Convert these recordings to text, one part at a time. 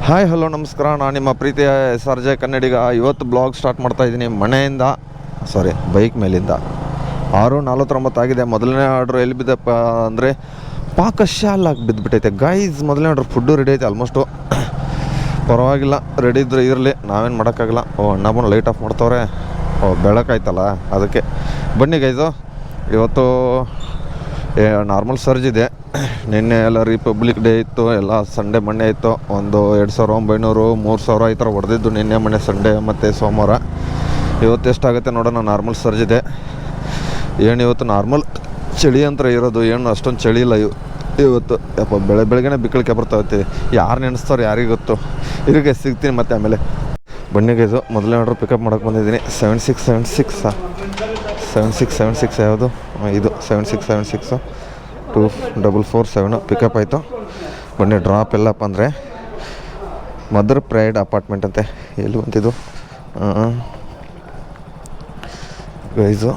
Hi hello ನಮಸ್ಕಾರ, ನಾನು ನಿಮ್ಮ ಪ್ರೀತಿಯ SRJ ಕನ್ನಡಿಗ. ಇವತ್ತು ಬ್ಲಾಗ್ ಸ್ಟಾರ್ಟ್ ಮಾಡ್ತಾ ಇದ್ದೀನಿ ಬೈಕ್ ಮೇಲಿಂದ. 6:49 ಆಗಿದೆ. ಮೊದಲನೇ ಆರ್ಡ್ರ್ ಎಲ್ಲಿ ಬಿದ್ದಪ್ಪ ಅಂದರೆ ಪಾಕಶಾಲಾಗಿ ಬಿದ್ದುಬಿಟ್ಟೈತೆ ಗೈಸ್. ಮೊದಲನೇ ಆರ್ಡ್ರ್ ಫುಡ್ಡು ರೆಡಿ ಐತೆ ಆಲ್ಮೋಸ್ಟು. ಪರವಾಗಿಲ್ಲ, ರೆಡಿ ಇದ್ರೆ ಇರಲಿ, ನಾವೇನು ಮಾಡೋಕ್ಕಾಗಲ್ಲ. ಅಣ್ಣ ಲೈಟ್ ಆಫ್ ಮಾಡ್ತವ್ರೆ. ಬೆಳಕಾಯ್ತಲ್ಲ ಅದಕ್ಕೆ. ಬನ್ನಿ ಗೈಸು, ಇವತ್ತು ನಾರ್ಮಲ್ ಸರ್ಜ್ ಇದೆ. ನಿನ್ನೆ ಎಲ್ಲ ರಿಪಬ್ಲಿಕ್ ಡೇ ಇತ್ತು, ಎಲ್ಲ ಸಂಡೇ ಮೊನ್ನೆ ಇತ್ತು. ಒಂದು 2,900 3,000 ಈ ಥರ ಹೊಡೆದಿದ್ದು ನಿನ್ನೆ ಮೊನ್ನೆ ಸಂಡೇ ಮತ್ತು ಸೋಮವಾರ. ಇವತ್ತು ಎಷ್ಟಾಗುತ್ತೆ ನೋಡೋಣ. ನಾರ್ಮಲ್ ಸರ್ಜ್ ಇದೆ. ಏನು ಇವತ್ತು ನಾರ್ಮಲ್ ಚಳಿ ಅಂತ ಇರೋದು, ಏನು ಅಷ್ಟೊಂದು ಚಳಿ ಇಲ್ಲ ಇವತ್ತು. ಯಪ್ಪ ಬೆಳಗ್ಗೆನೇ ಬಿಕ್ಕಳಿಕೆ ಬರ್ತಾವೆ. ಯಾರು ನೆನೆಸ್ತಾರೆ ಯಾರಿಗೆ ಗೊತ್ತು. ಇದಕ್ಕೆ ಸಿಗ್ತೀನಿ ಮತ್ತೆ ಆಮೇಲೆ. ಬನ್ನಿಗೈದು, ಮೊದಲನೇ ಆರ್ಡ್ರ್ ಪಿಕಪ್ ಮಾಡೋಕ್ಕೆ ಬಂದಿದ್ದೀನಿ. 7676 ಯಾವುದು ಇದು? 7676 2447 ಪಿಕಪ್ ಆಯಿತು. ಬನ್ನಿ, ಡ್ರಾಪ್ ಎಲ್ಲಪ್ಪ ಅಂದರೆ ಮದರ್ ಪ್ರೈಡ್ ಅಪಾರ್ಟ್ಮೆಂಟ್ ಅಂತೆ. ಎಲ್ಲಿ ಬಂತಿದ್ದು ಗೈಸು?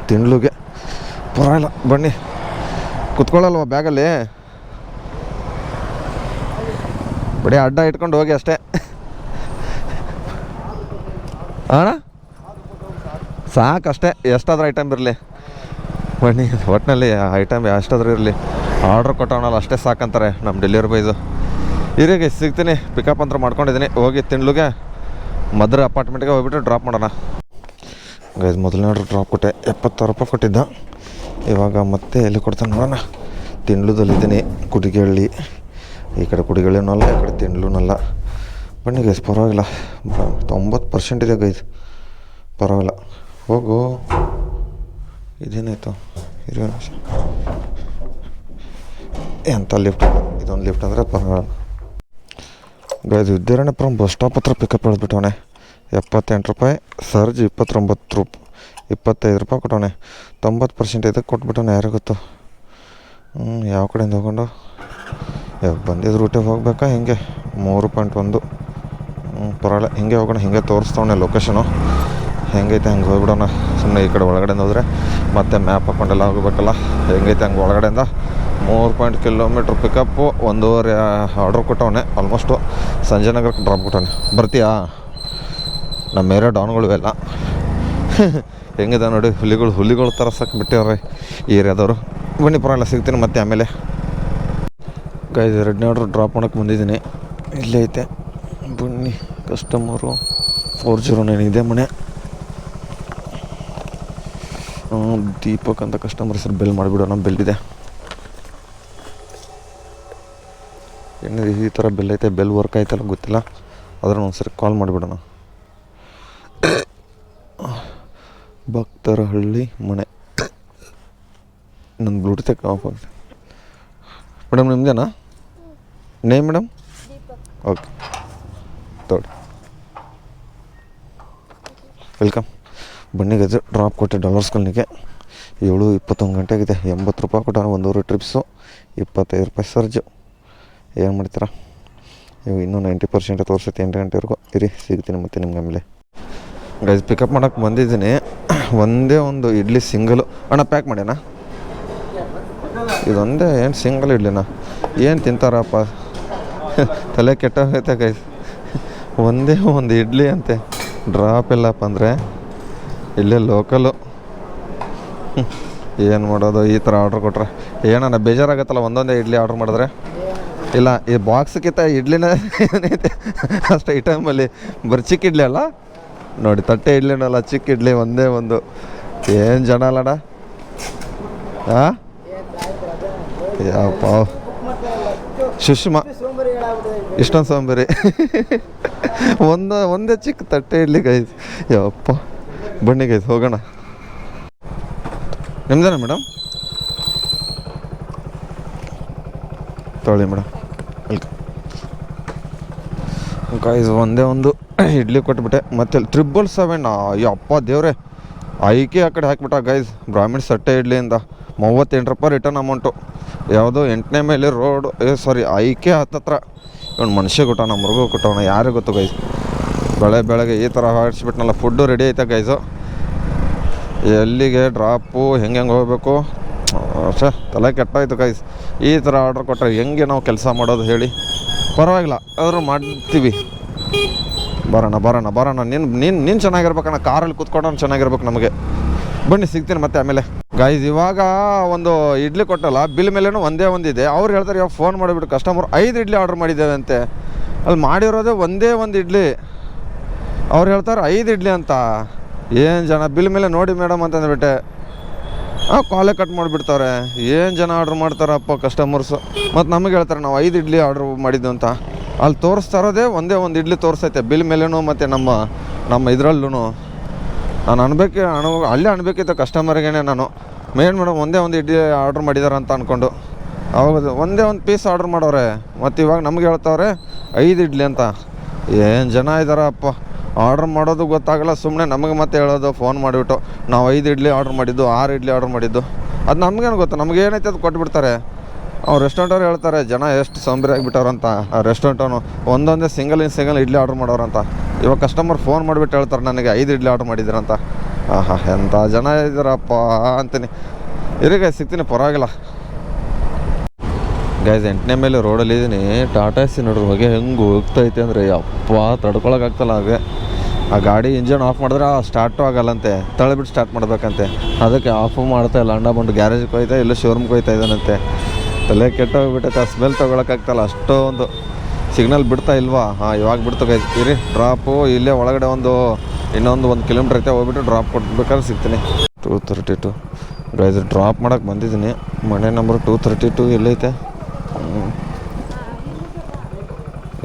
ತಿಂಡ್ಲುಗೆ ಪರವಾಗಿಲ್ಲ. ಬನ್ನಿ, ಕುತ್ಕೊಳ್ಳಲ್ವ ಬ್ಯಾಗಲ್ಲಿ? ಬರೀ ಅಡ್ಡ ಇಟ್ಕೊಂಡು ಹೋಗಿ ಅಷ್ಟೇ ಅಣ್ಣ, ಸಾಕಷ್ಟೇ. ಎಷ್ಟಾದ್ರೂ ಐಟಮ್ ಇರಲಿ. ಬನ್ನಿ, ಒಟ್ಟಿನಲ್ಲಿ ಐಟಮ್ ಎಷ್ಟಾದ್ರೂ ಇರಲಿ. ಆರ್ಡ್ರ್ ಕೊಟ್ಟವನಲ್ಲ ಅಷ್ಟೇ ಸಾಕಂತಾರೆ ನಮ್ಮ ಡೆಲಿವರಿ ಬಾಯ್ಸು. ಇರಿಗೆ ಸಿಗ್ತೀನಿ. ಪಿಕಪ್ ಅಂತ ಮಾಡ್ಕೊಂಡಿದ್ದೀನಿ. ಹೋಗಿ ತಿಂಡ್ಲುಗೆ ಮದರ್ ಅಪಾರ್ಟ್ಮೆಂಟ್ಗೆ ಹೋಗ್ಬಿಟ್ಟು ಡ್ರಾಪ್ ಮಾಡೋಣ ಗೈಸ್. ಮೊದಲನೇ ಆರ್ಡ್ರ್ ಡ್ರಾಪ್ ಕೊಟ್ಟೆ, 76 ರೂಪಾಯಿ ಕೊಟ್ಟಿದ್ದ. ಇವಾಗ ಮತ್ತೆ ಎಲ್ಲಿ ಕೊಡ್ತಾನೆ ನೋಡೋಣ. ತಿಂಡ್ಲುದಲ್ಲಿದ್ದೀನಿ, ಕುಡಿಗಳ್ಳಿ. ಈ ಕಡೆ ಕುಡಿಗಳ್ಳಿನೂ ಅಲ್ಲ, ಈ ಕಡೆ ತಿಂಡ್ಲೂನಲ್ಲ. ಬನ್ನಿ ಗೈಸ್, ಪರವಾಗಿಲ್ಲ. 90% ಇದೆ ಗೈಸ್, ಪರವಾಗಿಲ್ಲ. ಹೋಗು. ಇದೇನಾಯಿತು? ಎಂಥ ಲಿಫ್ಟ್? ಇದೊಂದು ಲಿಫ್ಟ್ ಅಂದರೆ ಪರವಾಗಿಲ್ಲ ಗೈಸ್. ವಿದ್ಯಾರಣ್ಯಪುರಂ ಬಸ್ ಸ್ಟಾಪ್ ಹತ್ರ ಪಿಕಪ್ ಹೇಳ್ಬಿಟ್ಟವನೆ. 78 ರೂಪಾಯಿ. ಸರ್ಜ್ 29 ರೂಪಾಯಿ, 25 ರೂಪಾಯಿ ಕೊಟ್ಟವನೆ. 90% ಇದಕ್ಕೆ ಕೊಟ್ಬಿಟ್ಟವನೆ. ಯಾರು ಗೊತ್ತು ಯಾವ ಕಡೆಯಿಂದ ಹೋಗೊಂಡು ಬಂದಿದ್ದು ರೂಟಿಗೆ ಹೋಗ್ಬೇಕಾ? ಹಿಂಗೆ 3.1. ಪರವಾಗಿಲ್ಲ, ಹಿಂಗೆ ಹೋಗೋಣ. ಹಿಂಗೆ ತೋರಿಸ್ತವನೆ ಲೊಕೇಶನು. ಹೆಂಗೈತೆ ಹಂಗೆ ಹೋಗ್ಬಿಡೋಣ. ಸುಮ್ಮನೆ ಈ ಕಡೆ ಒಳಗಡೆಯಿಂದ ಹೋದರೆ ಮತ್ತೆ ಮ್ಯಾಪ್ ಹಾಕ್ಕೊಂಡೆಲ್ಲ ಹೋಗ್ಬೇಕಲ್ಲ. ಹೆಂಗೈತೆ ಹಂಗೆ ಒಳಗಡೆಯಿಂದ 3 ಕಿಲೋಮೀಟ್ರ್ ಪಿಕಪ್ಪು. 1.5 ಆರ್ಡ್ರ್ ಕೊಟ್ಟವನೆ. ಆಲ್ಮೋಸ್ಟು ಸಂಜಯನಗರಕ್ಕೆ ಡ್ರಾಪ್ ಕೊಟ್ಟವನೆ. ಬರ್ತೀಯಾ? ನಮ್ಮ ಏರಿಯಾ ಡೌನ್ಗಳಿವೆಲ್ಲ ಹೆಂಗಿದೆ ನೋಡಿ. ಹುಲಿಗಳು ಥರ ಸಾಕಿಬಿಟ್ಟಿವ್ರೆ ಈ ಏರಿಯಾದವರು. ಬನ್ನಿ, ಪರವಾಗಿಲ್ಲ, ಸಿಗ್ತೀನಿ ಮತ್ತೆ ಆಮೇಲೆ. ಗೈಸ್, 2ನೇ ಆರ್ಡ್ರ್ ಡ್ರಾಪ್ ಮಾಡೋಕ್ಕೆ ಬಂದಿದ್ದೀನಿ. ಇಲ್ಲೇ ಐತೆ. ಬನ್ನಿ, ಕಸ್ಟಮರು 409 ಇದೆ ಮನೆ. ದೀಪಕ್ ಅಂತ ಕಸ್ಟಮರ್ ಹೆಸರು ಬೆಲ್ ಮಾಡಿಬಿಡೋಣ. ಬೆಲ್ ಇದೆ. ಏನಿದೆ ಈ ಥರ ಬೆಲ್ ಐತೆ. ಬೆಲ್ ವರ್ಕ್ ಆಯ್ತಲ್ಲ ಗೊತ್ತಿಲ್ಲ, ಅದನ್ನು ಒಂದ್ಸರಿ ಕಾಲ್ ಮಾಡಿಬಿಡೋಣ. ಭಕ್ತರಹಳ್ಳಿ ಮನೆ. ನನ್ನ ಬ್ಲೂಟೂತ್ ಆಫ್ ಆಗಿದೆ. ಮೇಡಮ್ ನಿಮ್ದೇನಾ ನೇಮ್ ಮೇಡಮ್? ಓಕೆ, ತೋಡಿ. ವೆಲ್ಕಮ್. ಬನ್ನಿ ಗಜ, ಡ್ರಾಪ್ ಕೊಟ್ಟೆ ಡಾಲರ್ಸ್ ಕಾಲನಿಗೆ. 7:21 ಗಂಟೆಗಿದೆ. 80 ರೂಪಾಯಿ ಕೊಟ್ಟಾನ. 1 ಟ್ರಿಪ್ಸು, 25 ರೂಪಾಯಿ ಸರ್ಜು. ಏನು ಮಾಡ್ತೀರಾ? ಇವು ಇನ್ನೂ 90% ತೋರಿಸುತ್ತೆ. 8 ಗಂಟೆವರೆಗೂ ಇರಿ, ಸಿಗ್ತೀನಿ ಮತ್ತೆ ನಿಮ್ಗೆ ಆಮೇಲೆ. ಗೈಸ್, ಪಿಕಪ್ ಮಾಡೋಕ್ಕೆ ಬಂದಿದ್ದೀನಿ. ಒಂದೇ ಒಂದು ಇಡ್ಲಿ ಸಿಂಗಲು. ಅಣ್ಣ ಪ್ಯಾಕ್ ಮಾಡ್ಯಾನ? ಇದೊಂದೇ ಏನು ಸಿಂಗಲ್ ಇಡ್ಲಿನ? ಏನು ತಿಂತಾರಪ್ಪ, ತಲೆ ಕೆಟ್ಟೋಗೈತೆ ಗೈಸ್. ಒಂದೇ ಒಂದು ಇಡ್ಲಿ ಅಂತೆ. ಡ್ರಾಪ್ ಎಲ್ಲಪ್ಪ ಅಂದರೆ ಇಲ್ಲೇ ಲೋಕಲು. ಏನು ಮಾಡೋದು? ಈ ಥರ ಆರ್ಡ್ರ್ ಕೊಟ್ರೆ ಏನಣ್ಣ ಬೇಜಾರಾಗತ್ತಲ್ಲ ಒಂದೊಂದೇ ಇಡ್ಲಿ ಆರ್ಡ್ರ್ ಮಾಡಿದ್ರೆ. ಇಲ್ಲ, ಈ ಬಾಕ್ಸ್ಗಿಂತ ಇಡ್ಲಿನ ಏನೈತೆ ಅಷ್ಟು ಐಟಮಲ್ಲಿ. ಬರೀ ಚಿಕ್ಕ ಇಡ್ಲಿ ಅಲ್ಲ ನೋಡಿ, ತಟ್ಟೆ ಇಡ್ಲಿನಲ್ಲ, ಚಿಕ್ಕ ಇಡ್ಲಿ ಒಂದೇ ಒಂದು. ಏನು ಜನ ಅಲ್ಲಣ್ಣ. ಹಾಂ, ಯಪ್ಪ ಸುಷ್ಮಾ ಇಷ್ಟೊಂದು ಸೋಂಬೇರಿ. ಒಂದೇ ಚಿಕ್ಕ ತಟ್ಟೆ ಇಡ್ಲಿ ಗೈಸ್. ಯಪ್ಪ, ಬನ್ನಿ ಗೈಸ್ ಹೋಗೋಣ. ನಿಮ್ದೇನಾ ಮೇಡಮ್? ತೊಗೊಳ್ಳಿ ಮೇಡಮ್, ವೆಲ್ಕಮ್. ಗೈಸ್, ಒಂದೇ ಒಂದು ಇಡ್ಲಿ ಕೊಟ್ಬಿಟ್ಟೆ. ಮತ್ತೆ 777. ಯಪ್ಪ ದೇವ್ರೆ, ಐಕೆ ಆ ಕಡೆ ಹಾಕಿಬಿಟ್ಟ ಗೈಸ್. ಬ್ರಾಹ್ಮಿಣ್ಸ್ ತಟ್ಟೆ ಇಡ್ಲಿಯಿಂದ 38 ರೂಪಾಯಿ ರಿಟರ್ನ್ ಅಮೌಂಟು. ಯಾವುದೋ 8ನೇ ಮೇಲೆ ರೋಡು, ಐಕೆ ಹತ್ತತ್ರ. ಇವನು ಮನುಷ್ಯ ಕೊಟ್ಟವನ, ಮೃಗ ಕೊಟ್ಟವನ, ಯಾರಿಗೆ ಗೊತ್ತು ಗೈಸ್. ಬೆಳಗ್ಗೆ ಈ ಥರ ಹಾಡಿಸ್ಬಿಟ್ನಲ್ಲ. ಫುಡ್ಡು ರೆಡಿ ಐತೆ ಗೈಸು. ಎಲ್ಲಿಗೆ ಡ್ರಾಪು, ಹೆಂಗೆ ಹೋಗಬೇಕು? ತಲೆ ಕೆಟ್ಟಾಯ್ತು ಗೈಸ್. ಈ ಥರ ಆರ್ಡ್ರ್ ಕೊಟ್ಟರೆ ಹೆಂಗೆ ನಾವು ಕೆಲಸ ಮಾಡೋದು ಹೇಳಿ? ಪರವಾಗಿಲ್ಲ ಆದರೂ ಮಾಡ್ತೀವಿ. ಬರೋಣ ನೀನು ಚೆನ್ನಾಗಿರ್ಬೇಕಣ್ಣ, ಕಾರಲ್ಲಿ ಕೂತ್ಕೊಂಡು ಚೆನ್ನಾಗಿರ್ಬೇಕು ನಮಗೆ. ಬನ್ನಿ ಸಿಗ್ತೀನಿ ಮತ್ತೆ ಆಮೇಲೆ. ಗೈಸ್ ಇವಾಗ ಒಂದು ಇಡ್ಲಿ ಕೊಟ್ಟಲ್ಲ, ಬಿಲ್ ಮೇಲೇನೂ ಒಂದೇ ಒಂದಿದೆ. ಅವ್ರು ಹೇಳ್ತಾರೆ ಇವಾಗ ಫೋನ್ ಮಾಡಿಬಿಟ್ಟು ಕಸ್ಟಮರ್ 5 ಇಡ್ಲಿ ಆರ್ಡ್ರ್ ಮಾಡಿದ್ದೇವೆ ಅಂತೆ. ಅಲ್ಲಿ ಮಾಡಿರೋದೇ ಒಂದೇ ಒಂದು ಇಡ್ಲಿ, ಅವ್ರು ಹೇಳ್ತಾರೆ 5 ಇಡ್ಲಿ ಅಂತ. ಏನು ಜನ ಬಿಲ್ ಮೇಲೆ ನೋಡಿ ಮೇಡಮ್ ಅಂತಂದ್ಬಿಟ್ಟೆ, ಕಾಲೇ ಕಟ್ ಮಾಡಿಬಿಡ್ತಾರೆ. ಏನು ಜನ ಆರ್ಡ್ರ್ ಮಾಡ್ತಾರಪ್ಪ ಕಸ್ಟಮರ್ಸು. ಮತ್ತು ನಮಗೆ ಹೇಳ್ತಾರೆ ನಾವು 5 ಇಡ್ಲಿ ಆರ್ಡ್ರ್ ಮಾಡಿದ್ದು ಅಂತ. ಅಲ್ಲಿ ತೋರಿಸ್ತಾ ಇರೋದೇ ಒಂದೇ ಒಂದು ಇಡ್ಲಿ ತೋರಿಸೈತೆ ಬಿಲ್ ಮೇಲೇನು ಮತ್ತು ನಮ್ಮ ಇದರಲ್ಲೂ. ನಾನು ಅಲ್ಲೇ ಅನ್ಬೇಕಿತ್ತು ಕಸ್ಟಮರ್ಗೇನೆ ನಾನು, ಮೇಡಮ್ ಒಂದೇ ಒಂದು ಇಡ್ಲಿ ಆರ್ಡ್ರ್ ಮಾಡಿದಾರೆ ಅಂತ ಅಂದ್ಕೊಂಡು. ಅವಾಗ ಒಂದೇ ಒಂದು ಪೀಸ್ ಆರ್ಡ್ರ್ ಮಾಡೋರೆ, ಮತ್ತು ಇವಾಗ ನಮ್ಗೆ ಹೇಳ್ತಾವ್ರೆ 5 ಇಡ್ಲಿ ಅಂತ. ಏನು ಜನ ಇದ್ದಾರಪ್ಪ, ಆರ್ಡ್ರ್ ಮಾಡೋದು ಗೊತ್ತಾಗಲ್ಲ, ಸುಮ್ಮನೆ ನಮಗೆ ಮತ್ತೆ ಹೇಳೋದು ಫೋನ್ ಮಾಡಿಬಿಟ್ಟು ನಾವು 5 ಇಡ್ಲಿ ಆರ್ಡ್ರ್ ಮಾಡಿದ್ದು, 6 ಇಡ್ಲಿ ಆರ್ಡ್ರ್ ಮಾಡಿದ್ದು. ಅದು ನಮಗೇನು ಗೊತ್ತು, ನಮಗೇನೈತೆ ಅದು ಕೊಟ್ಬಿಡ್ತಾರೆ. ಅವ್ರು ರೆಸ್ಟೋರೆಂಟವ್ರು ಹೇಳ್ತಾರೆ ಜನ ಎಷ್ಟು ಸೋಂಬೇರಿ ಆಗಿಬಿಟ್ಟವ್ರಂತ. ಆ ರೆಸ್ಟೋರೆಂಟವನು ಒಂದೊಂದೇ ಸಿಂಗಲ್ ಇಡ್ಲಿ ಆರ್ಡ್ರ್ ಮಾಡೋರಂತ. ಇವಾಗ ಕಸ್ಟಮರ್ ಫೋನ್ ಮಾಡಿಬಿಟ್ಟು ಹೇಳ್ತಾರೆ ನನಗೆ 5 ಇಡ್ಲಿ ಆರ್ಡ್ರ್ ಮಾಡಿದ್ರಂತ. ಎಂಥ ಜನ ಇದ್ದಾರಪ್ಪ ಅಂತೀನಿ. ಇರೀಗ ಸಿಗ್ತೀನಿ, ಪರವಾಗಿಲ್ಲ. ಗೈಸ್ 8ನೇ ಮೇಲೆ ರೋಡಲ್ಲಿದ್ದೀನಿ. ಟಾಟಾ ಸಿ ನೋಡ್ರಿ ಹೊಗೆ ಹೆಂಗೆ ಹೋಗ್ತೈತೆ ಅಂದರೆ ಅಪ್ಪ ತಡ್ಕೊಳಕ್ಕಾಗ್ತಲ್ಲ. ಹಾಗೆ ಆ ಗಾಡಿ ಇಂಜನ್ ಆಫ್ ಮಾಡಿದ್ರೆ ಸ್ಟಾರ್ಟು ಆಗಲ್ಲಂತೆ, ತಳ್ಳಿಬಿಟ್ಟು ಸ್ಟಾರ್ಟ್ ಮಾಡಬೇಕಂತೆ. ಅದಕ್ಕೆ ಆಫು ಮಾಡ್ತಾ ಇಲ್ಲ, ಅಣ್ಣ ಬಂದು ಗ್ಯಾರೇಜ್ಗೆ ಹೋಯ್ತಾ ಇಲ್ಲ ಶೋರೂಮ್ಗೆ ಹೋಯ್ತಾ ಇದ್ದಾನಂತೆ. ತಲೆ ಕೆಟ್ಟೋಗ್ಬಿಟ್ಟೈತೆ, ಆ ಸ್ಮೆಲ್ ತೊಗೊಳಕ್ಕಾಗ್ತಲ್ಲ, ಅಷ್ಟೊಂದು ಸಿಗ್ನಲ್ ಬಿಡ್ತಾ ಇಲ್ವಾ. ಇವಾಗ ಬಿಡ್ತು ಗೈಸ್. ಇರಿ ಡ್ರಾಪು ಇಲ್ಲೇ ಒಳಗಡೆ ಇನ್ನೊಂದು 1 ಕಿಲೋಮೀಟ್ರ್ ಐತೆ, ಹೋಗ್ಬಿಟ್ಟು ಡ್ರಾಪ್ ಕೊಡ್ಬೇಕಾದ್ರೆ ಸಿಗ್ತೀನಿ. 232 ಗೈಸ್ ಡ್ರಾಪ್ ಮಾಡೋಕ್ಕೆ ಬಂದಿದ್ದೀನಿ. ಮನೆ ನಂಬರ್ 232 ಎಲ್ಲೈತೆ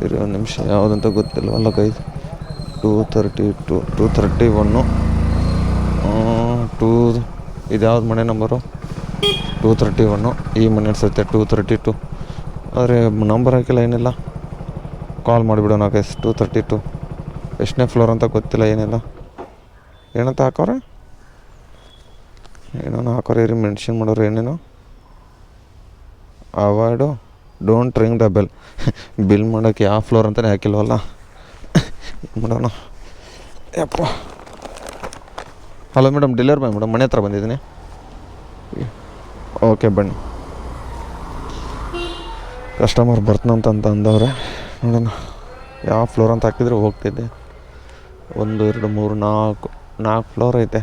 ಇರಿ ಒಂದು ನಿಮಿಷ, ಯಾವುದಂತ ಗೊತ್ತಿಲ್ವಲ್ಲ ಗೈಸ್. 232 231 ಇದು ಯಾವ್ದು ಮನೆ ನಂಬರು? 231. ಈ ಮನೆ ಅನ್ಸುತ್ತೆ 232. ಆದರೆ ನಂಬರ್ ಹಾಕಿಲ್ಲ, ಏನಿಲ್ಲ. ಕಾಲ್ ಮಾಡಿಬಿಡೋಣ ಗೈಸ್. 232 ಎಷ್ಟನೇ ಫ್ಲೋರ್ ಅಂತ ಗೊತ್ತಿಲ್ಲ, ಏನಿಲ್ಲ. ಏನಂತ ಹಾಕೋರೆ, ಏನೋ ಹಾಕೋರೆ ಇರಿ, ಮೆನ್ಷನ್ ಮಾಡೋರು ಏನೇನೋ. Avoid don't ring the bell. Bill ಮಾಡೋಕ್ಕೆ ಯಾವ ಫ್ಲೋರ್ ಅಂತಲೇ ಹಾಕಿಲ್ವಲ್ಲ, ಮಾಡೋಣ. ಯಪ್ಪ. Hello madam, delivery boy madam, ಮನೆ ಹತ್ರ ಬಂದಿದ್ದೀನಿ. ಓಕೆ ಬನ್ನಿ. ಕಸ್ಟಮರ್ ಬರ್ತನಂತ ಅಂದವ್ರೆ, ನೋಡೋಣ ಯಾವ ಫ್ಲೋರ್ ಅಂತ ಹಾಕಿದ್ರೆ ಹೋಗ್ತಿದ್ದೆ. 1 2 3 4 ಫ್ಲೋರ್ ಐತೆ.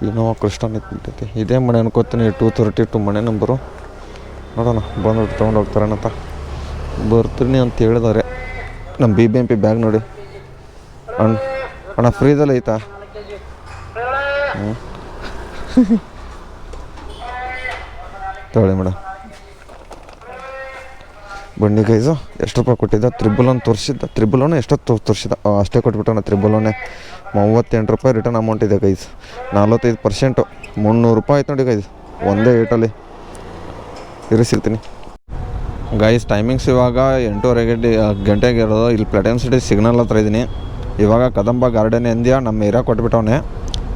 ಇನೋವಾ ಕ್ರಿಸ್ಟಾ ನಿಂತೈತೆ. ಇದೇ ಮನೆ ಅನ್ಕೋತೀನಿ. 232 ಮನೆ ನಂಬರು. ನೋಡೋಣ ಬಂದ್ಬಿಟ್ಟು ತೊಗೊಂಡು ಹೋಗ್ತಾರೇನಂತ. ಬರ್ತೀನಿ ಅಂತ ಹೇಳಿದಾರೆ. ನಮ್ಮ BBMP ಬ್ಯಾಗ್ ನೋಡಿ ಅಣ್ಣ ಫ್ರೀದಲ್ಲಿ ಐತಾ? ತೊಗೊಳ್ಳಿ ಮೇಡಮ್. ಬನ್ನಿ ಗೈಸು, ಎಷ್ಟು ರೂಪಾಯಿ ಕೊಟ್ಟಿದ್ದ? 1 ತೋರಿಸಿದ್ದ, 1 ಎಷ್ಟೊತ್ತು ತೋರಿಸಿದ, ಅಷ್ಟೇ ಕೊಟ್ಬಿಟ್ಟವನ. 1 38 ರೂಪಾಯಿ ರಿಟರ್ನ್ ಅಮೌಂಟ್ ಇದೆ ಗೈಸ್. 45% 300 ರೂಪಾಯಿ ಆಯ್ತು ನೋಡಿ ಗೈಸ್, ಒಂದೇ ಏಟಲ್ಲಿ. ಇರಿ ಸಿಗ್ತೀನಿ ಗೈಸ್. ಟೈಮಿಂಗ್ಸ್ ಇವಾಗ 8:30 ಗಂಟೆಗೆ ಇರೋದು. ಇಲ್ಲಿ ಪ್ಲಾಟಿನಂ ಸಿಟಿ ಸಿಗ್ನಲ್ ಹತ್ರ ಇದ್ದೀನಿ. ಇವಾಗ ಕದಂಬ ಗಾರ್ಡನ್ ಇಂಡಿಯಾ ನಮ್ಮ ಏರಿಯಾ ಕೊಟ್ಬಿಟ್ಟವನೆ.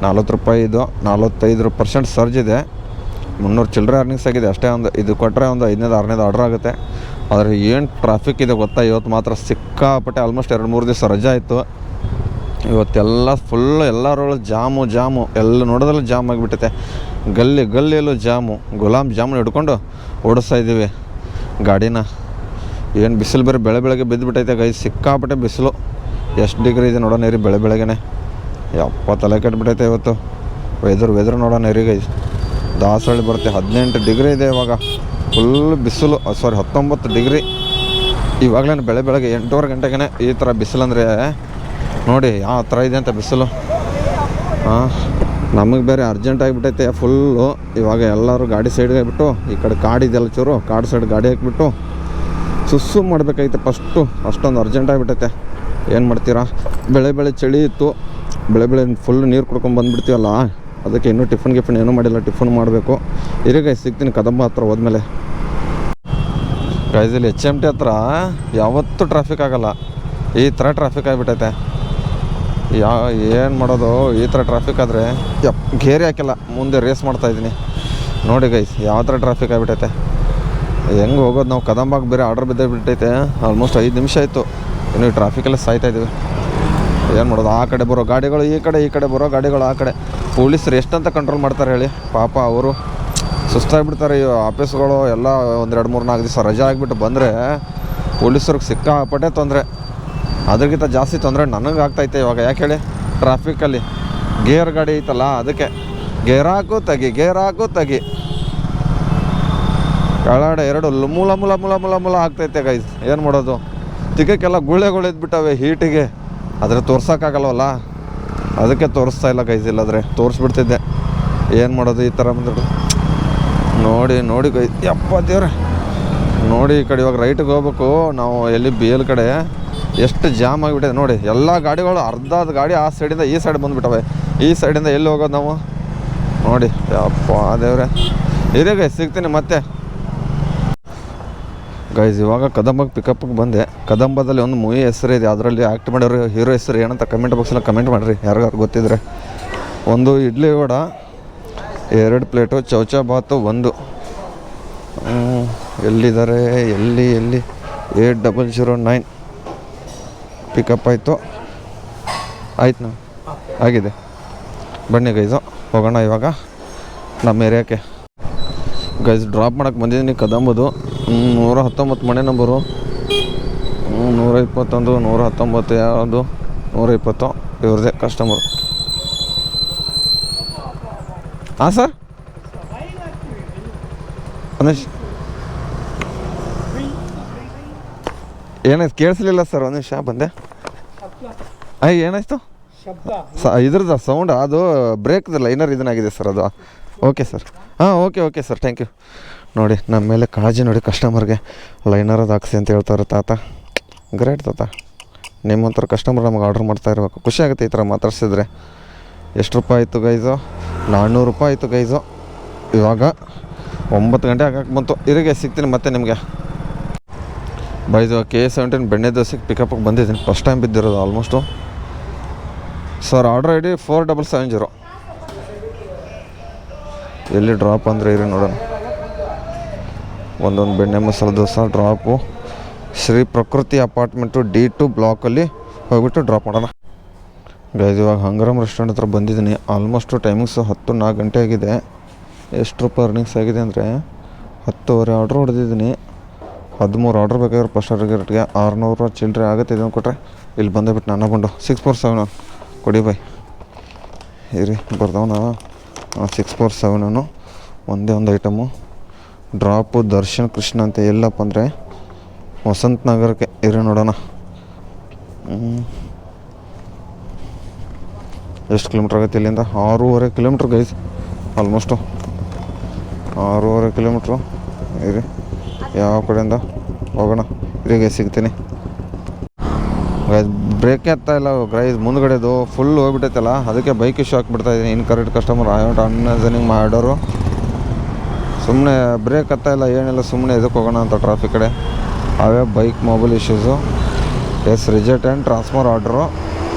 40 ರೂಪಾಯಿ ಇದು, 45% ಸರ್ಜ್ ಇದೆ. 300 ಚಿಲ್ಲರೆ ಅರ್ನಿಂಗ್ಸ್ ಆಗಿದೆ ಅಷ್ಟೇ. ಇದು ಕೊಟ್ಟರೆ ಒಂದು 5ನೇದು 6ನೇದು ಆರ್ಡ್ರ್ ಆಗುತ್ತೆ. ಆದರೆ ಏನು ಟ್ರಾಫಿಕ್ ಇದೆ ಗೊತ್ತಾ, ಇವತ್ತು ಮಾತ್ರ ಸಿಕ್ಕಾಪಟ್ಟೆ. ಆಲ್ಮೋಸ್ಟ್ 2-3 ದಿವಸ ರಜೆ ಆಯಿತು. ಇವತ್ತೆಲ್ಲ ಫುಲ್ಲು ಎಲ್ಲರೂ ಜಾಮು ಎಲ್ಲ ನೋಡೋದ್ರಲ್ಲಿ ಜಾಮ್ ಆಗಿಬಿಟ್ಟೈತೆ. ಗಲ್ಲಿಯಲ್ಲೂ ಜಾಮು. ಗುಲಾಬ್ ಜಾಮೂನ್ ಹಿಡ್ಕೊಂಡು ಓಡಿಸ್ತಾ ಇದ್ದೀವಿ ಗಾಡಿನ. ಏನು ಬಿಸಿಲು ಬೇರೆ ಬೆಳಗ್ಗೆ ಬಿದ್ದುಬಿಟ್ಟೈತೆ ಗೈಸ್, ಸಿಕ್ಕಾಪಟ್ಟೆ ಬಿಸಿಲು. ಎಷ್ಟು ಡಿಗ್ರಿ ಇದೆ ನೋಡೋಣ ರೀ ಬೆಳಗ್ಗೆನೆ. ಯಪ್ಪ ತಲೆ ಕೆಟ್ಬಿಟ್ಟೈತೆ ಇವತ್ತು. ವೆದರು ನೋಡೋಣ ರೀ ಗೈಸ್. ದಾಸರಳ್ಳಿ ಬರುತ್ತೆ, 18 ಡಿಗ್ರಿ ಇದೆ ಇವಾಗ. ಫುಲ್ ಬಿಸಿಲು. 19 ಡಿಗ್ರಿ ಇವಾಗಲೇ. ಬೆಳಗ್ಗೆ 8:30 ಗಂಟೆಗೆ ಈ ಥರ ಬಿಸಿಲಂದರೆ ನೋಡಿ ಯಾವ ಥರ ಇದೆ ಅಂತ ಬಿಸಿಲು. ನಮಗೆ ಬೇರೆ ಅರ್ಜೆಂಟ್ ಆಗಿಬಿಟ್ಟೈತೆ ಫುಲ್ಲು. ಇವಾಗ ಎಲ್ಲರೂ ಗಾಡಿ ಸೈಡ್ಗೆ ಆಗಿಬಿಟ್ಟು, ಈ ಕಡೆ ಕಾಡಿದೆಲ್ಲ ಚೂರು, ಕಾಡು ಸೈಡ್ ಗಾಡಿ ಹಾಕಿಬಿಟ್ಟು ಸುಸ್ಸು ಮಾಡಬೇಕಾಗಿತ್ತು ಫಸ್ಟು. ಅಷ್ಟೊಂದು ಅರ್ಜೆಂಟ್ ಆಗಿಬಿಟ್ಟೈತೆ. ಏನು ಮಾಡ್ತೀರಾ, ಬೆಳೆ ಚಳಿ ಇತ್ತು. ಬೆಳೆ ಫುಲ್ ನೀರು ಕುಡ್ಕೊಂಡು ಬಂದುಬಿಡ್ತೀವಲ್ಲ, ಅದಕ್ಕೆ ಇನ್ನೂ ಟಿಫನ್ ಏನೂ ಮಾಡಿಲ್ಲ. ಟಿಫನ್ ಮಾಡಬೇಕು. ಇರೀಗ ಸಿಗ್ತೀನಿ ಕದಂಬ ಹತ್ರ ಹೋದ್ಮೇಲೆ. ಗೈಸಲ್ಲಿ HMT ಹತ್ರ ಯಾವತ್ತೂ ಟ್ರಾಫಿಕ್ ಆಗೋಲ್ಲ, ಈ ಥರ ಟ್ರಾಫಿಕ್ ಆಗಿಬಿಟ್ಟೈತೆ. ಏನು ಮಾಡೋದು, ಈ ಥರ ಟ್ರಾಫಿಕ್ ಆದರೆ ಗೇರಿ ಹಾಕಿಲ್ಲ, ಮುಂದೆ ರೇಸ್ ಮಾಡ್ತಾಯಿದ್ದೀನಿ ನೋಡಿ ಗೈಸ್. ಯಾವ ಥರ ಟ್ರಾಫಿಕ್ ಆಗಿಬಿಟ್ಟೈತೆ. ಹೆಂಗೆ ಹೋಗೋದು ನಾವು? ಕದಂಬಾಗ ಬೇರೆ ಆರ್ಡ್ರ್ ಬಿಟ್ಟೈತೆ. ಆಲ್ಮೋಸ್ಟ್ 5 ನಿಮಿಷ ಆಯಿತು, ಇನ್ನೂ ಟ್ರಾಫಿಕಲ್ಲೇ ಸಾಯ್ತಾಯಿದ್ದೀವಿ. ಏನು ಮಾಡೋದು? ಆ ಕಡೆ ಬರೋ ಗಾಡಿಗಳು ಈ ಕಡೆ ಬರೋ ಗಾಡಿಗಳು ಆ ಕಡೆ. ಪೊಲೀಸರು ಎಷ್ಟಂತ ಕಂಟ್ರೋಲ್ ಮಾಡ್ತಾರೆ ಹೇಳಿ ಪಾಪ. ಅವರು ಸುಸ್ತಾಗಿಬಿಡ್ತಾರೆ. ಆಫೀಸ್ಗಳು ಎಲ್ಲ 1 2 3 4 ದಿವಸ ರಜೆ ಆಗಿಬಿಟ್ಟು ಬಂದರೆ ಪೊಲೀಸರಿಗೆ ಸಿಕ್ಕಾಪಟ್ಟೆ ತೊಂದರೆ. ಅದಕ್ಕಿಂತ ಜಾಸ್ತಿ ತೊಂದರೆ ನನಗೆ ಆಗ್ತೈತೆ ಇವಾಗ. ಯಾಕೆ ಹೇಳಿ, ಟ್ರಾಫಿಕಲ್ಲಿ ಗೇರ್ ಗಾಡಿ ಐತಲ್ಲ, ಅದಕ್ಕೆ ಗೇರ್ ಹಾಕು ತೆಗಿ ಕೆಳಗಡೆ ಎರಡು ಮೂಲ ಮೂಲ ಮೂಲ ಮೂಲ ಮೂಲ ಆಗ್ತೈತೆ ಗೈಸ್. ಏನು ಮಾಡೋದು, ತಿಕ್ಕಕ್ಕೆಲ್ಲ ಗುಳ್ಳೆಗಳು ಇದ್ಬಿಟ್ಟವೆ ಹೀಟಿಗೆ. ಆದರೆ ತೋರ್ಸೋಕ್ಕಾಗಲ್ವಲ್ಲ, ಅದಕ್ಕೆ ತೋರಿಸ್ತಾ ಇಲ್ಲ ಗೈಸ್. ಇಲ್ಲಾದರೆ ತೋರಿಸ್ಬಿಡ್ತಿದ್ದೆ. ಏನು ಮಾಡೋದು, ಈ ಥರ ಬಂದ್ಬಿಟ್ಟು ನೋಡಿ ಗೈಸ್. ಯಪ್ಪ ದೇವ್ರೆ, ನೋಡಿ ಈ ಕಡೆ ಇವಾಗ ರೈಟಿಗೆ ಹೋಗ್ಬೇಕು ನಾವು. ಎಲ್ಲಿ BL ಕಡೆ ಎಷ್ಟು ಜಾಮ್ ಆಗಿಬಿಟ್ಟಿದೆ ನೋಡಿ. ಎಲ್ಲ ಗಾಡಿಗಳು ಅರ್ಧದ ಗಾಡಿ ಆ ಸೈಡಿಂದ ಈ ಸೈಡ್ ಬಂದುಬಿಟ್ಟವೆ. ಈ ಸೈಡಿಂದ ಎಲ್ಲಿ ಹೋಗೋದು ನಾವು ನೋಡಿ. ಯಪ್ಪ ದೇವ್ರೆ, ಇರೇ ಗೈಸ್, ಸಿಗ್ತೀನಿ ಮತ್ತೆ ಗೈಸ್. ಇವಾಗ ಕದಂಬಕ್ಕೆ ಪಿಕಪ್ಗೆ ಬಂದೆ. ಕದಂಬದಲ್ಲಿ ಒಂದು ಮೂವಿ ಹೆಸರು ಇದೆ, ಅದರಲ್ಲಿ ಆ್ಯಕ್ಟ್ ಮಾಡೋರು ಹೀರೋ ಹೆಸರು ಏನಂತ ಕಮೆಂಟ್ ಬಾಕ್ಸಲ್ಲಿ ಕಮೆಂಟ್ ಮಾಡಿರಿ ಯಾರಿಗಾರು ಗೊತ್ತಿದ್ರೆ. ಒಂದು ಇಡ್ಲಿ ವಡ, 2 ಪ್ಲೇಟು ಚೌಚಾ ಬಾತು 1. ಎಲ್ಲಿದ್ದಾರೆ, ಎಲ್ಲಿ 8009 ಪಿಕಪ್ ಆಯಿತು ನಾ ಆಗಿದೆ. ಬನ್ನಿ ಗೈಸು, ಹೋಗೋಣ ಇವಾಗ ನಮ್ಮ ಏರಿಯಾಕ್ಕೆ. ಗೈಸ್ ಡ್ರಾಪ್ ಮಾಡೋಕ್ಕೆ ಬಂದಿದ್ದೀನಿ ಕದಂಬದು. 119 ಮನೆ ನಂಬರು. 121 119 ಯಾವುದು 120 ಇವ್ರದ್ದೇ ಕಸ್ಟಮರು. ಹಾಂ ಸರ್, ಏನಾಯ್ತು ಕೇಳಿಸ್ಲಿಲ್ಲ ಸರ್, ಒಂದು ನಿಮಿಷ ಬಂದೆ. ಏನಾಯ್ತು ಇದ್ರದ್ದು ಸೌಂಡ್, ಅದು ಬ್ರೇಕ್ದು ಲೈನರ್ ಇದನ್ನಾಗಿದೆ ಸರ್ ಅದು. ಓಕೆ ಸರ್, ಹಾಂ ಓಕೆ ಸರ್, ಥ್ಯಾಂಕ್ ಯು. ನೋಡಿ ನಮ್ಮ ಮೇಲೆ ಕಾಳಜಿ ನೋಡಿ, ಕಸ್ಟಮರ್ಗೆ ಲೈನರ್ ಅದು ಹಾಕ್ಸಿ ಅಂತ ಹೇಳ್ತಾರೆ ತಾತ. ಗ್ರೇಟ್ ತಾತ, ನಿಮ್ಮಂಥರ ಕಸ್ಟಮರ್ ನಮಗೆ ಆರ್ಡ್ರ್ ಮಾಡ್ತಾ ಇರಬೇಕು. ಖುಷಿ ಆಗುತ್ತೆ ಈ ಥರ ಮಾತಾಡ್ಸಿದ್ರೆ. ಎಷ್ಟು ರೂಪಾಯಿ ಆಯಿತು ಗೈಸು? 400 ರೂಪಾಯಿ ಆಯಿತು ಗೈಸು. ಇವಾಗ 9 ಗಂಟೆ ಆಗಕ್ಕೆ ಬಂತು. ಇರಿಗೆ ಸಿಗ್ತೀನಿ ಮತ್ತೆ ನಿಮಗೆ. ಬೈದು K17 ಬೆಣ್ಣೆ ದೋಸೆಗೆ ಪಿಕಪ್ಗೆ ಬಂದಿದ್ದೀನಿ. ಫಸ್ಟ್ ಟೈಮ್ ಬಿದ್ದಿರೋದು ಆಲ್ಮೋಸ್ಟು. Sir order ID 4770. ಎಲ್ಲಿ ಡ್ರಾಪ್ ಅಂದರೆ ಇರಿ ನೋಡೋಣ. ಒಂದೊಂದು ಬೆಣ್ಣೆ ಮಸಾಲೆ ದೋಸೆ ಡ್ರಾಪು ಶ್ರೀ ಪ್ರಕೃತಿ ಅಪಾರ್ಟ್ಮೆಂಟು D2 ಬ್ಲಾಕಲ್ಲಿ ಹೋಗ್ಬಿಟ್ಟು ಡ್ರಾಪ್ ಮಾಡೋಣ ಗೈಸ್. ಇವಾಗ ಹಂಗರಮ್ ರೆಸ್ಟೋರೆಂಟ್ ಹತ್ರ ಬಂದಿದ್ದೀನಿ. ಆಲ್ಮೋಸ್ಟು ಟೈಮಿಂಗ್ಸು 10-4 ಗಂಟೆ ಆಗಿದೆ. ಎಷ್ಟು ರೂಪಾಯಿ ಅರ್ನಿಂಗ್ಸ್ ಆಗಿದೆ ಅಂದರೆ 10:30 ಆರ್ಡ್ರ್ ಹೊಡೆದಿದ್ದೀನಿ. 13 ಆರ್ಡ್ರ್ ಬೇಕಾದ್ರೆ ಫಸ್ಟ್ ಟಾರ್ಗೆಟ್ಗೆ 600 ಚಿಲ್ಲರೆ ಆಗುತ್ತೆ. ಇದನ್ನು ಕೊಟ್ಟರೆ ಇಲ್ಲಿ ಬಂದುಬಿಟ್ಟು ನನ್ನ ಬಂದು 647 ಕೊಡಿ ಬೈ. ಇರಿ ಬರ್ದವನ 647 ಒಂದೇ ಒಂದು ಐಟಮು. ಡ್ರಾಪು ದರ್ಶನ್ ಕೃಷ್ಣ ಅಂತ. ಎಲ್ಲಪ್ಪ ಅಂದರೆ ವಸಂತ ನಗರಕ್ಕೆ. ಇರಿ ನೋಡೋಣ ಎಷ್ಟು ಕಿಲೋಮೀಟ್ರ್ ಆಗುತ್ತೆ ಇಲ್ಲಿಂದ. 6.5 ಕಿಲೋಮೀಟ್ರ್ ಗೈಸ್, ಆಲ್ಮೋಸ್ಟು 6.5 ಕಿಲೋಮೀಟ್ರು. ಇರಿ ಯಾವ ಕಡೆಯಿಂದ ಹೋಗೋಣ. ಇರಿಗೆ ಸಿಗ್ತೀನಿ ಗೈಸ್. ಬ್ರೇಕೇ ಹತ್ತಾ ಇಲ್ಲ ಗೈಸ್, ಮುಂದ್ಗಡೆದು ಫುಲ್ ಹೋಗ್ಬಿಟ್ಟೈತಲ್ಲ, ಅದಕ್ಕೆ ಬೈಕ್ ಇಶ್ಯೂ ಹಾಕ್ಬಿಡ್ತಾಯಿದ್ದೀನಿ. ಇನ್ಕರೆಕ್ಟ್ ಕಸ್ಟಮರ್ ಅನ್ನೋದನಿಂಗ್ ಮಾಡೋರು. ಸುಮ್ಮನೆ ಬ್ರೇಕ್ ಹತ್ತಾ ಇಲ್ಲ ಏನಿಲ್ಲ, ಸುಮ್ಮನೆ ಇದಕ್ಕೆ ಹೋಗೋಣ ಅಂತ ಟ್ರಾಫಿಕ್ ಕಡೆ. ಅವೇ bike mobile issues. Reject and transfer order.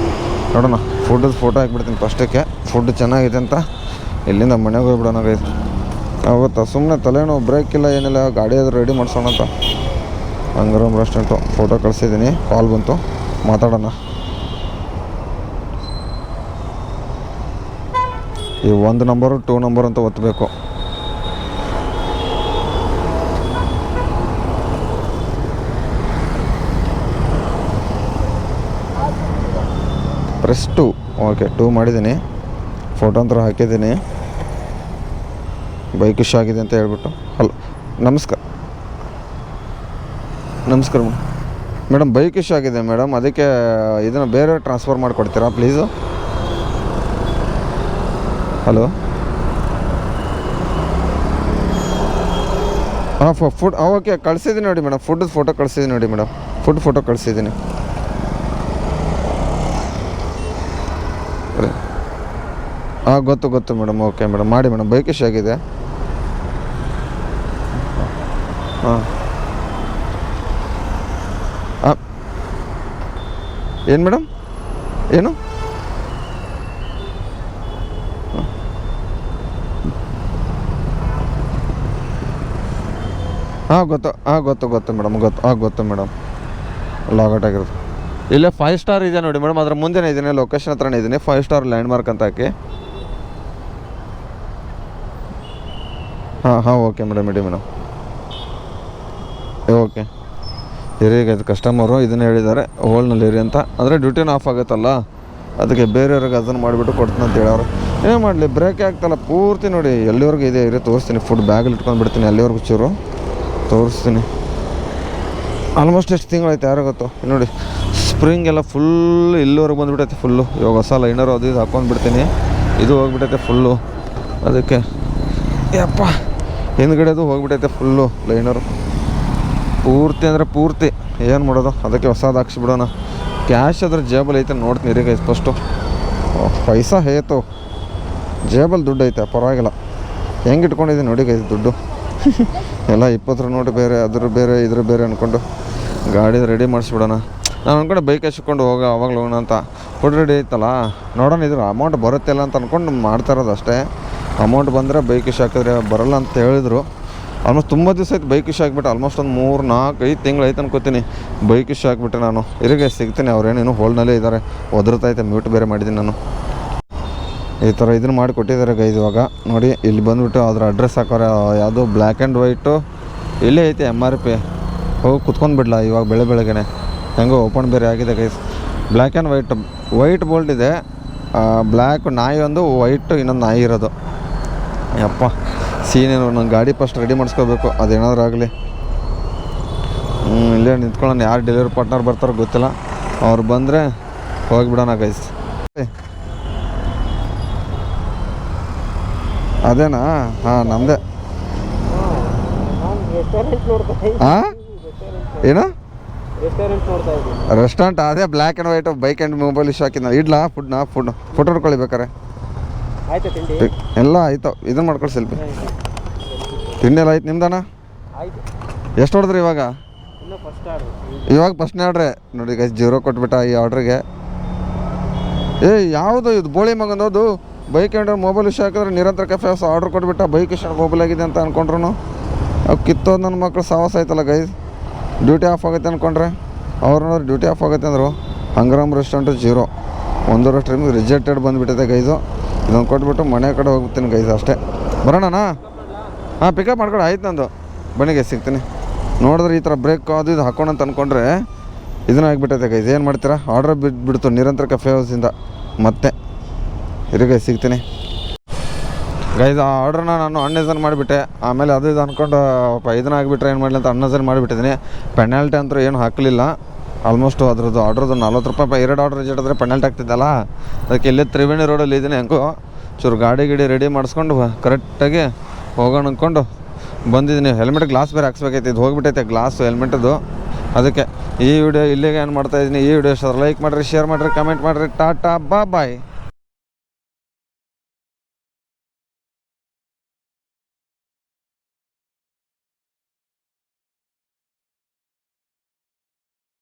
ನೋಡೋಣ, ಫುಡ್ದು ಫೋಟೋ ಹಾಕ್ಬಿಡ್ತೀನಿ ಫಸ್ಟಕ್ಕೆ. ಫುಡ್ ಚೆನ್ನಾಗಿದೆ ಅಂತ ಇಲ್ಲಿಂದ ಮನೆಗೆ ಹೋಗ್ಬಿಡೋಣ ಗೈಸ್. ಆಗುತ್ತಾ ಸುಮ್ಮನೆ ತಲೆನೋವು, ಬ್ರೇಕ್ ಇಲ್ಲ ಏನಿಲ್ಲ, ಗಾಡಿ ಆದರೂ ರೆಡಿ ಮಾಡಿಸೋಣ ಅಂತ. ಹಂಗರಮ್ ರೆಸ್ಟೋರೆಂಟು ಫೋಟೋ ಕಳಿಸಿದ್ದೀನಿ, ಕಾಲ್ ಬಂತು, ಮಾತಾಡೋಣ. ಈ 1 ನಂಬರು 2 ನಂಬರ್ ಅಂತ ಒತ್ತಬೇಕು. ಪ್ರೆಸ್ 2. ಓಕೆ 2 ಮಾಡಿದ್ದೀನಿ. ಫೋಟೋ ಅಂತ ಹಾಕಿದ್ದೀನಿ. ಬೈಕ್ ಇಶ್ಯೂ ಆಗಿದೆ ಅಂತ ಹೇಳ್ಬಿಟ್ಟು. ಹಲೋ ನಮಸ್ಕಾರ ಮೇಡಮ್, ಬೈಕ್ ಇಶ್ಯೂ ಆಗಿದೆ ಮೇಡಮ್, ಅದಕ್ಕೆ ಇದನ್ನು ಬೇರೆ ಟ್ರಾನ್ಸ್ಫರ್ ಮಾಡಿಕೊಡ್ತೀರಾ ಪ್ಲೀಸು? ಹಲೋ ಹಾಂ ಫುಡ್ ಓಕೆ ಕಳಿಸಿದ್ದೀನಿ ನೋಡಿ ಮೇಡಮ್. ಫುಡ್ದು ಫೋಟೋ ಕಳಿಸಿದ್ದೀನಿ ನೋಡಿ ಮೇಡಮ್. Food photo ಕಳಿಸಿದ್ದೀನಿ. ಹಾಂ ಗೊತ್ತು ಮೇಡಮ್. ಓಕೆ ಮೇಡಮ್ ಮಾಡಿ ಮೇಡಮ್. ಬೈಕ್ ಇಶ್ಯೂ ಆಗಿದೆ. ಹಾಂ ಏನು ಮೇಡಮ್, ಏನು? ಗೊತ್ತು ಮೇಡಮ್. ಗೊತ್ತು ಮೇಡಮ್. ಲಾಗೌಟ್ ಆಗಿರೋದು ಇಲ್ಲೇ 5 ಸ್ಟಾರ್ ಇದೆ ನೋಡಿ ಮೇಡಮ್. ಅದರ ಮುಂದೆನೇ ಇದ್ದೀನಿ, ಲೊಕೇಶನ್ ಹತ್ರನೇ ಇದ್ದೀನಿ. 5 ಸ್ಟಾರ್ ಲ್ಯಾಂಡ್ ಮಾರ್ಕ್ ಅಂತ ಹಾಕಿ. ಹಾಂ ಓಕೆ ಮೇಡಮ್, ಇಡಿ ಮೇಡಮ್. ಓಕೆ ಹಿರಿಯಾಗಿ ಅದು ಕಸ್ಟಮರು ಇದನ್ನು ಹೇಳಿದ್ದಾರೆ ಹೋಲ್ನಲ್ಲಿ ಇರಿ ಅಂತ. ಅಂದರೆ ಡ್ಯೂಟಿನ ಆಫ್ ಆಗುತ್ತಲ್ಲ, ಅದಕ್ಕೆ ಬೇರೆಯವ್ರಿಗೆ ಅದನ್ನು ಮಾಡಿಬಿಟ್ಟು ಕೊಡ್ತೀನಿ ಅಂತ ಹೇಳೋರು. ಏನು ಮಾಡಲಿ, ಬ್ರೇಕೇ ಆಗ್ತಲ್ಲ ಪೂರ್ತಿ ನೋಡಿ. ಎಲ್ಲಿವರೆಗೂ ಇದೆ ಇರಿ ತೋರಿಸ್ತೀನಿ. ಫುಡ್ ಬ್ಯಾಗಲ್ಲಿ ಇಟ್ಕೊಂಡು ಬಿಡ್ತೀನಿ, ಅಲ್ಲಿವರೆಗೂ ಚೂರು ತೋರಿಸ್ತೀನಿ. ಆಲ್ಮೋಸ್ಟ್ ಎಷ್ಟು ತಿಂಗಳೈತೆ ಯಾರೋ ಗೊತ್ತು. ನೋಡಿ ಸ್ಪ್ರಿಂಗ್ ಎಲ್ಲ ಫುಲ್ ಇಲ್ಲಿವರೆಗೆ ಬಂದುಬಿಟ್ಟೈತೆ ಫುಲ್ಲು. ಇವಾಗ ಹೊಸ ಲೈನರು ಅದು ಇದು ಹಾಕ್ಕೊಂಡ್ಬಿಡ್ತೀನಿ. ಇದು ಹೋಗ್ಬಿಟ್ಟೈತೆ ಫುಲ್ಲು. ಅದಕ್ಕೆ ಯಪ್ಪ ಹಿಂದ್ಗಡೆದು ಹೋಗ್ಬಿಟ್ಟೈತೆ ಫುಲ್ಲು ಲೈನರು ಪೂರ್ತಿ ಅಂದರೆ ಪೂರ್ತಿ. ಏನು ಮಾಡೋದು, ಅದಕ್ಕೆ ಹೊಸದು ಹಾಕ್ಸಿಬಿಡೋಣ. ಕ್ಯಾಶ್ ಅದ್ರ ಜೇಬಲ್ಲಿ ಐತೆ ನೋಡ್ತೀನಿ ರೀ ಗೈಸ್ ಫಸ್ಟು. ಪೈಸಾ ಹೇತು ಜೇಬಲ್ಲಿ ದುಡ್ಡು ಐತೆ, ಪರವಾಗಿಲ್ಲ. ಹೆಂಗೆ ಇಟ್ಕೊಂಡಿದ್ದೀನಿ ನೋಡಿ ಗೈಸ್ ದುಡ್ಡು ಎಲ್ಲ 20 ನೋಟು ಬೇರೆ, ಅದ್ರ ಬೇರೆ ಇದ್ರ ಬೇರೆ ಅಂದ್ಕೊಂಡು ಗಾಡಿ ರೆಡಿ ಮಾಡಿಸ್ಬಿಡೋಣ. ನಾನು ಅಂದ್ಕೊಂಡೆ ಬೈಕ್ ಹಚ್ಕೊಂಡು ಅವಾಗಲೂ ಹೋಗೋಣ ಅಂತ. ಫುಡ್ ರೆಡಿ ಐತಲ್ಲ, ನೋಡೋಣ ಇದ್ರ ಅಮೌಂಟ್ ಬರುತ್ತಿಲ್ಲ ಅಂತ ಅಂದ್ಕೊಂಡು ಮಾಡ್ತಾ ಇರೋದು ಅಷ್ಟೇ. ಅಮೌಂಟ್ ಬಂದರೆ ಬೈಕ್ ಇಶ್ ಹಾಕಿದ್ರೆ ಬರೋಲ್ಲ ಅಂತ ಹೇಳಿದ್ರು. ಆಲ್ಮೋಸ್ಟ್ ತುಂಬ ದಿವಸ ಆಯ್ತು ಬೈಕ್ ಇಶ್ ಹಾಕ್ಬಿಟ್ಟು. ಆಲ್ಮೋಸ್ಟ್ ಒಂದು 3-4-5 ತಿಂಗಳು ಆಯ್ತು ಅನ್ಕೋತೀನಿ ಬೈಕ್ ಇಶ್ ಹಾಕ್ಬಿಟ್ಟೆ ನಾನು. ಇರಿಗೆ ಸಿಗ್ತೀನಿ, ಅವ್ರೇನೇನು ಹೋಲ್ನಲ್ಲೇ ಇದ್ದಾರೆ. ಒದರ್ತಾಯ್ತೆ, ಮ್ಯೂಟ್ ಬೇರೆ ಮಾಡಿದ್ದೀನಿ ನಾನು. ಈ ಥರ ಇದನ್ನು ಮಾಡಿ ಕೊಟ್ಟಿದ್ದಾರೆ ಗೈಸ್. ಇವಾಗ ನೋಡಿ ಇಲ್ಲಿ ಬಂದುಬಿಟ್ಟು ಅದ್ರ ಅಡ್ರೆಸ್ ಹಾಕೋರೆ, ಯಾವುದೋ ಬ್ಲ್ಯಾಕ್ ಆ್ಯಂಡ್ ವೈಟು ಇಲ್ಲೇ ಐತೆ MRP. ಹೋಗಿ ಕುತ್ಕೊಂಡ್ಬಿಡ್ಲ ಇವಾಗ ಬೆಳಗ್ಗೆನೆ. ಹೆಂಗೋ ಓಪನ್ ಬೇರೆ ಆಗಿದೆ guys. Black and white bolt ಇದೆ. ಬ್ಲ್ಯಾಕ್ ನಾಯಿ ಒಂದು, ವೈಟು ಇನ್ನೊಂದು ನಾಯಿ ಇರೋದು. ಯಪ್ಪ ಸೀನೇನು, ನನ್ನ ಗಾಡಿ ಫಸ್ಟ್ ರೆಡಿ ಮಾಡಿಸ್ಕೋಬೇಕು, ಅದೇನಾದರೂ ಆಗಲಿ. ಇಲ್ಲೇ ನಿಂತ್ಕೊಳ್ಳೋಣ. ಯಾರು ಡೆಲಿವರಿ ಪಾರ್ಟ್ನರ್ ಬರ್ತಾರೋ ಗೊತ್ತಿಲ್ಲ. ಅವ್ರು ಬಂದರೆ ಹೋಗಿಬಿಡೋಣ ಗೈಸ್. ಅದೇನಾ? ಹಾಂ ನಮ್ಮದೇ. ಹಾಂ ಏನು ರೆಸ್ಟೋರೆಂಟ್? ಅದೇ black and white bike and mobile issue ಹಾಕಿದ್ನ. ಇಡ್ಲಾ ಫುಡ್ ಫೋಟೋ ಹೊಡ್ಕೊಳ್ಳಿ ಬೇಕಾರೆ. ಎಲ್ಲ ಆಯ್ತು. ಇದನ್ನು ಮಾಡ್ಕೊಳ್ಳಿ ಸೆಲ್ಫಿ. ತಿಂಡಿ ಎಲ್ಲ ಆಯ್ತು ನಿಮ್ದಾನ? ಎಷ್ಟು ಹೊಡೆದ್ರಿ ಇವಾಗ? ಫಸ್ಟ್ನೇ ಆರ್ಡ್ರೆ ನೋಡಿ ಗೈಸ್. 0 ಕೊಟ್ಬಿಟ್ಟ ಈ ಆರ್ಡ್ರಿಗೆ. ಯಾವುದು ಇದು ಬೋಳಿ ಮಗನದು? ಬೈಕ್ ಆ್ಯಂಡ್ ಮೊಬೈಲ್ ಇಶ್ಯೂ ಹಾಕಿದ್ರೆ ನಿರಂತರ ಕೆಫೆ ಆರ್ಡ್ರ್ ಕೊಟ್ಬಿಟ್ಟ. ಬೈಕ್ ಇಶ್ಯೂ ಮೊಬೈಲ್ ಆಗಿದೆ ಅಂತ ಅಂದ್ಕೊಂಡ್ರು. ಅವು ಕಿತ್ತೋದು ನನ್ನ ಮಕ್ಕಳು ಸಾವಾಸ ಆಯ್ತಲ್ಲ ಗೈಸ್. ಡ್ಯೂಟಿ ಆಫ್ ಆಗುತ್ತೆ ಅಂದ್ಕೊಂಡ್ರೆ ಅವ್ರನ್ನೋರು ಡ್ಯೂಟಿ ಆಫ್ ಆಗುತ್ತೆ ಅಂದರು. ಹಂಗ್ರಾಮ್ ರೆಸ್ಟೋರೆಂಟು 0 1 ಟೈಮ್ ರಿಜೆಕ್ಟೆಡ್ ಬಂದುಬಿಟ್ಟಿದೆ ಗೈಸು. ಇದನ್ನು ಕೊಟ್ಬಿಟ್ಟು ಮನೆ ಕಡೆ ಹೋಗ್ತೀನಿ ಗೈಸ್ ಅಷ್ಟೇ. ಬರೋಣನಾ? ಹಾಂ ಪಿಕಪ್ ಮಾಡ್ಕೊಂಡು ಆಯ್ತು ನಂದು. ಬನ್ನಿಗೆ ಸಿಗ್ತೀನಿ. ನೋಡಿದ್ರೆ ಈ ಥರ ಬ್ರೇಕ್ ಅದು ಇದು ಹಾಕೋಣ ಅಂತ ಅಂದ್ಕೊಂಡ್ರೆ ಇದನ್ನ ಆಗಿಬಿಟ್ಟೈತೆ ಗೈಸ್. ಏನು ಮಾಡ್ತೀರಾ? ಆರ್ಡ್ರ್ ಬಿಡ್ತು ನಿರಂತರ ಕೆಫೆ ಹೌಸಿಂದ. ಮತ್ತೆ ಇರಿಗೆ ಸಿಗ್ತೀನಿ ಗೈಸ್. ಆ ಆರ್ಡ್ರನ್ನ ನಾನು ಅನ್ಯೂಸನ್ ಮಾಡಿಬಿಟ್ಟೆ. ಆಮೇಲೆ ಅದು ಇದು ಅಂದ್ಕೊಂಡು ಇದನ್ನ ಆಗಿಬಿಟ್ರೆ ಏನು ಮಾಡಲಿ ಅಂತ ಅನ್ಯೂಸನ್ ಮಾಡಿಬಿಟ್ಟಿದ್ದೀನಿ. ಪೆನಾಲ್ಟಿ ಅಂತೂ ಏನು ಹಾಕಲಿಲ್ಲ. ಆಲ್ಮೋಸ್ಟು ಅದ್ರದ್ದು ಆರ್ಡ್ರದ್ದು 40 ರೂಪಾಯಿ 2 ಆರ್ಡ್ರ್ ರಿಜೆಕ್ಟ್ ಆದರೆ ಪೆನಾಲ್ಟಿ ಆಗ್ತಿದ್ದಲ್ಲ. ಅದಕ್ಕೆ ಇಲ್ಲೇ ತ್ರಿವೇಣಿ ರೋಡಲ್ಲಿ ಇದ್ದೀನಿ. ಹೆಂಗೋ ಚೂರು ಗಾಡಿ ರೆಡಿ ಮಾಡಿಸ್ಕೊಂಡು ಕರೆಕ್ಟಾಗಿ ಹೋಗೋಣ ಅಂದ್ಕೊಂಡು ಬಂದಿದ್ದೀನಿ. ಹೆಲ್ಮೆಟ್ ಗ್ಲಾಸ್ ಬೇರೆ ಹಾಕ್ಸ್ಬೇಕೈತೆ. ಇದು ಹೋಗ್ಬಿಟ್ಟೈತೆ ಗ್ಲಾಸು ಹೆಲ್ಮೆಟದು. ಅದಕ್ಕೆ ಈ ವಿಡಿಯೋ ಇಲ್ಲಿಗೆ ಏನು ಮಾಡ್ತಾಯಿದ್ದೀನಿ. ಈ ವಿಡಿಯೋ ಇಷ್ಟ ಲೈಕ್ ಮಾಡಿರಿ, ಶೇರ್ ಮಾಡಿರಿ, ಕಮೆಂಟ್ ಮಾಡಿರಿ. ಟಾಟಾ ಬಾಯ್.